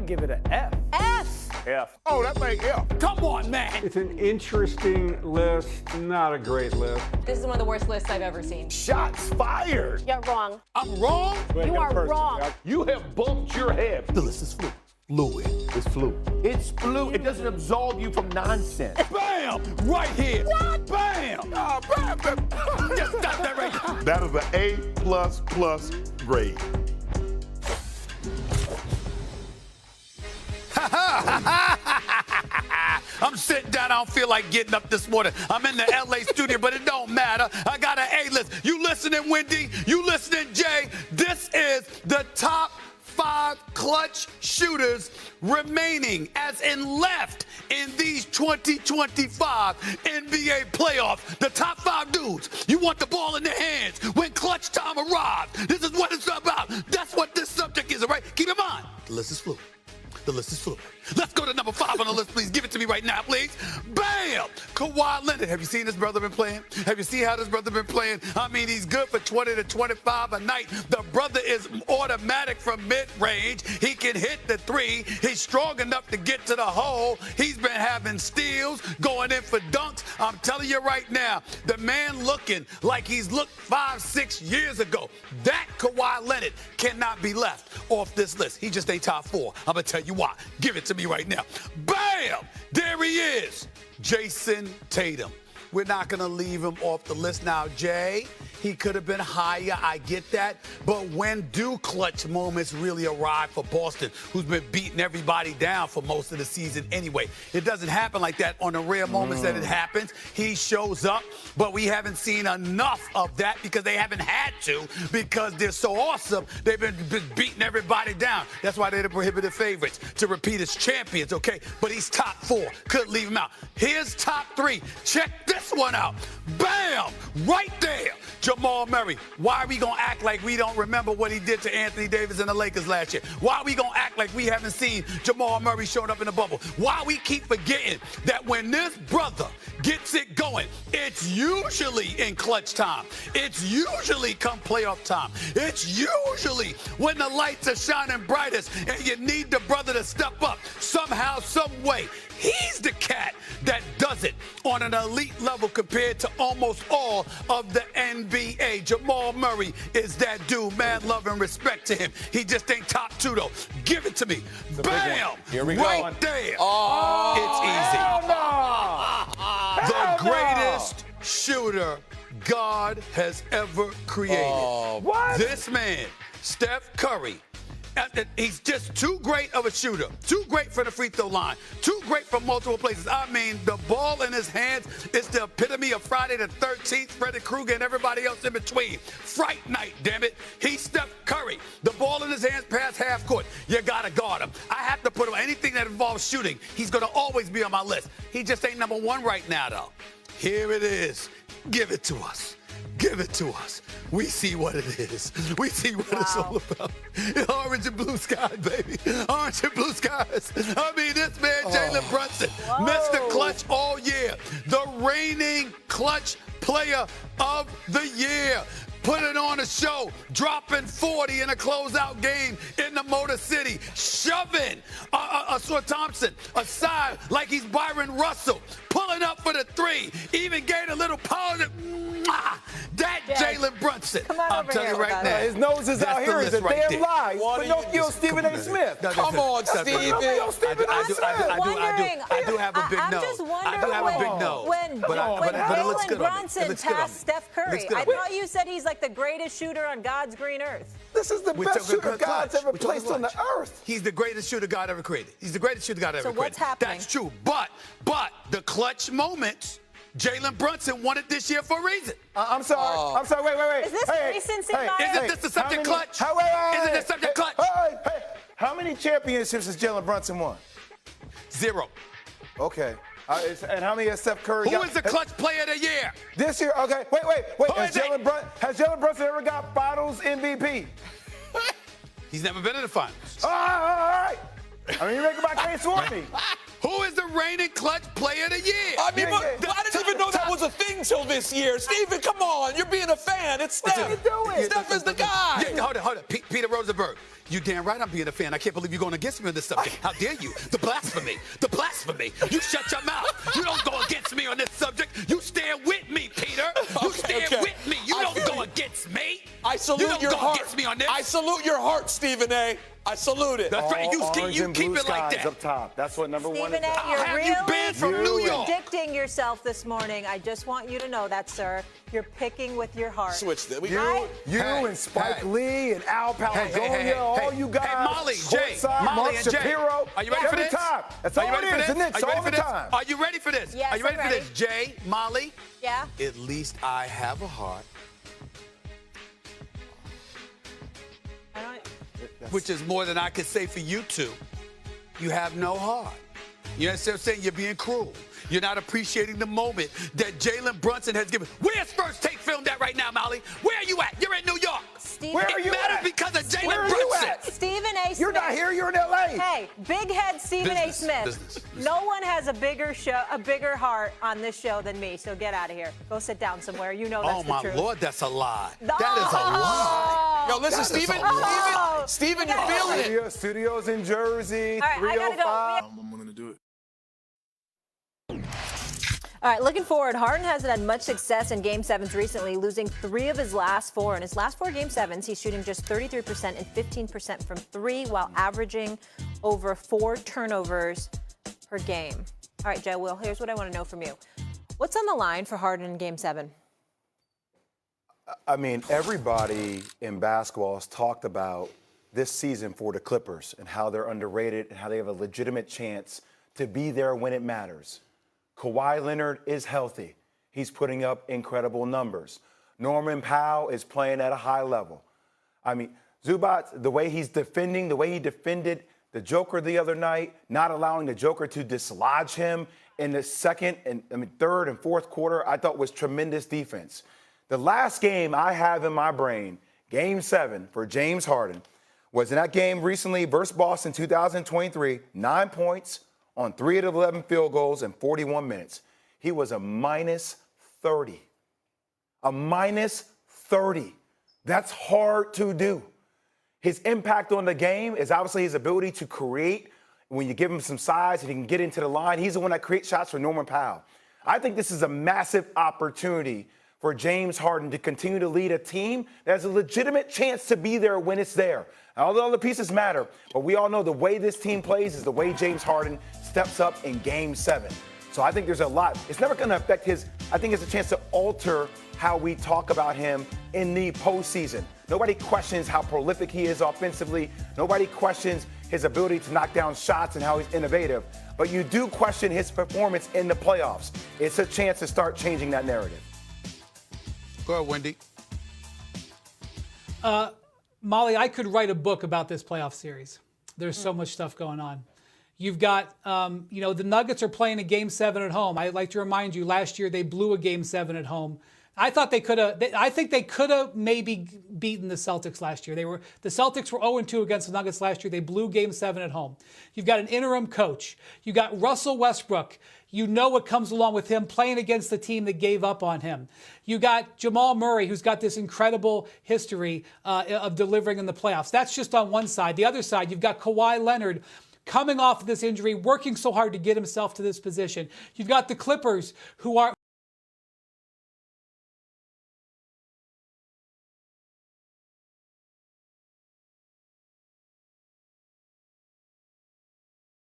I'd give it an F. F. F. Oh, that make F. Come on, man. It's an interesting list, not a great list. This is one of the worst lists I've ever seen. Shots fired. You're wrong. I'm wrong? You are wrong. You have bumped your head. The list is fluid. It's fluid. It's fluid. It doesn't absolve you from nonsense. Bam! Right here. What? Bam! Oh, bam, bam. Just stop that right there. That is an A++ grade. I'm sitting down. I don't feel like getting up this morning. I'm in the LA studio, but it don't matter. I got an A-list. You listening, Wendy? You listening, Jay? This is the top 5 clutch shooters remaining, as in left, in these 2025 NBA playoffs. The top 5 dudes. You want the ball in their hands when clutch time arrives. This is what it's about. That's what this subject is, all right? Keep in mind, the list is fluid. The list is fluid. Let's go to number 5 on the list, please. Give it to me right now, please. Bam! Kawhi Leonard. Have you seen this brother been playing? Have you seen how this brother been playing? I mean, he's good for 20 to 25 a night. The brother is automatic from mid-range. He can hit the 3. He's strong enough to get to the hole. He's been having steals, going in for dunks. I'm telling you right now, the man looking like he's looked 5-6 years ago. That Kawhi Leonard cannot be left off this list. He just ain't top 4. I'm going to tell you why. Give it to me right now. Bam! There he is, Jason Tatum. We're not going to leave him off the list now, Jay. He could have been higher, I get that. But when do clutch moments really arrive for Boston, who's been beating everybody down for most of the season anyway? It doesn't happen like that. On the rare moments that it happens, he shows up. But we haven't seen enough of that because they haven't had to, because they're so awesome. They've been beating everybody down. That's why they're the prohibited favorites to repeat as champions, okay? But he's top 4. Couldn't leave him out. Here's top 3. Check this one out. Bam! Right there. Jamal Murray. Why are we going to act like we don't remember what he did to Anthony Davis and the Lakers last year? Why are we going to act like we haven't seen Jamal Murray showing up in the bubble? Why we keep forgetting that when this brother gets it going, it's usually in clutch time. It's usually come playoff time. It's usually when the lights are shining brightest and you need the brother to step up somehow, some way. He's the cat that does it on an elite level compared to almost all of the NBA. Jamal Murray is that dude. Man, love and respect to him. He just ain't top 2, though. Give it to me. Bam! Here we go. Right there. Oh, It's easy. The greatest shooter God has ever created. what? This man, Steph Curry, he's just too great of a shooter, too great for the free throw line, too great for multiple places. I mean, the ball in his hands is the epitome of Friday the 13th, Freddy Krueger and everybody else in between. Fright night, damn it. He's Steph Curry. The ball in his hands past half court. You got to guard him. I have to put him, anything that involves shooting, he's going to always be on my list. He just ain't number 1 right now, though. Here it is. Give it to us. Give it to us. We see what it is. We see what it's all about. Orange and blue skies, baby. Orange and blue skies. I mean, this man, Jalen Brunson, Mr. Clutch all year. The reigning clutch player of the year. Putting on a show, dropping 40 in a closeout game in the Motor City, shoving Sword Thompson aside like he's Byron Russell, pulling up for the 3, even gave a little pause. That Jalen Brunson. I'm telling you right now. His nose is out here. It's a damn lie. Pinocchio Stephen A. Smith. Come on, Stephen. Pinocchio Stephen A. Smith. I do have a big nose. I'm just wondering I do have a big nose. when Jalen Brunson passed Steph Curry, I thought you said he's like the greatest shooter on God's green earth. This is the best shooter God's ever placed on the earth. He's the greatest shooter God ever created. He's the greatest shooter God ever created. So what's happening? That's true. But the clutch moments, Jalen Brunson won it this year for a reason. I'm sorry. I'm sorry. Wait. Is this recency bias? Isn't this the subject clutch? Isn't this subject clutch? Hey. How many championships has Jalen Brunson won? 0. Okay. And how many has Steph Curry got? Who is the clutch player of the year? This year? Okay. Wait. Has is it? Jalen Brunson ever got Finals MVP? He's never been in the finals. All right. I mean, you're making my case for me. Who is the reigning clutch player of the year? I mean, I didn't even know that was a thing till this year. Stephen, come on. You're being a fan. It's Steph. What are you doing? Steph is the guy. Yeah, hold on. Peter Rosenberg. You damn right I'm being a fan. I can't believe you're going against me on this subject. How dare you? The blasphemy. The blasphemy. You shut your mouth. You don't go against me on this subject. You stand with me, Peter. You stand with me. You don't go against me. I salute your heart. Against me on this. I salute your heart, Stephen A. I salute it. That's right. You keep it like that. Up top. That's what number one is. Stephen A, you're really from New York. predicting yourself this morning. I just want you to know that, sir. You're picking with your heart. Switch that. You and Spike Lee and Al Palagonia, all you guys. Hey, Molly, Jay, Molly and Shapiro. Are you ready for this? That's all it is, isn't it? All the time. Are you ready for this? Yes, Are you ready I'm for this? Jay, Molly? Yeah? At least I have a heart. Which is more than I could say for you two. You have no heart. You understand what I'm saying? You're being cruel. You're not appreciating the moment that Jalen Brunson has given. Where's First Take filmed at right now, Molly? Where are you at? You're in New York. Where are you at? Because of Jalen Brunson. Stephen A. Smith. You're not here. You're in L.A. Hey, big head Stephen A. Smith. No one has a bigger heart on this show than me. So get out of here. Go sit down somewhere. You know that's the truth. Oh my Lord, that's a lie. That is a lie. Yo, listen, Stephen, you're feeling it. Studios in Jersey. All right, I gotta go. I'm willing to do it. All right, looking forward, Harden hasn't had much success in Game 7s recently, losing 3 of his last 4. In his last 4 Game 7s, he's shooting just 33% and 15% from 3 while averaging over 4 turnovers per game. All right, Jay, Will, here's what I want to know from you. What's on the line for Harden in Game 7? I mean, everybody in basketball has talked about this season for the Clippers and how they're underrated and how they have a legitimate chance to be there when it matters. Kawhi Leonard is healthy. He's putting up incredible numbers. Norman Powell is playing at a high level. I mean, Zubac, the way he's defending, the way he defended the Joker the other night, not allowing the Joker to dislodge him in the third and fourth quarter, I thought was tremendous defense. The last game I have in my brain, Game 7 for James Harden, was in that game recently versus Boston 2023, 9 points on 3 of 11 field goals in 41 minutes. He was a minus 30. A minus 30. That's hard to do. His impact on the game is obviously his ability to create. When you give him some size and he can get into the line, he's the one that creates shots for Norman Powell. I think this is a massive opportunity for James Harden to continue to lead a team that has a legitimate chance to be there when it's there. All the other pieces matter, but we all know the way this team plays is the way James Harden steps up in Game 7. So I think there's a lot. It's never going to affect I think it's a chance to alter how we talk about him in the postseason. Nobody questions how prolific he is offensively. Nobody questions his ability to knock down shots and how he's innovative. But you do question his performance in the playoffs. It's a chance to start changing that narrative. Go ahead, Wendy. Molly, I could write a book about this playoff series. There's so much stuff going on. You've got, the Nuggets are playing a Game 7 at home. I'd like to remind you, last year they blew a Game 7 at home. I think they could have maybe beaten the Celtics last year. The Celtics were 0-2 against the Nuggets last year. They blew Game 7 at home. You've got an interim coach. You got Russell Westbrook. You know what comes along with him playing against the team that gave up on him. You got Jamal Murray, who's got this incredible history of delivering in the playoffs. That's just on one side. The other side, you've got Kawhi Leonard, coming off of this injury, working so hard to get himself to this position. You've got the Clippers, who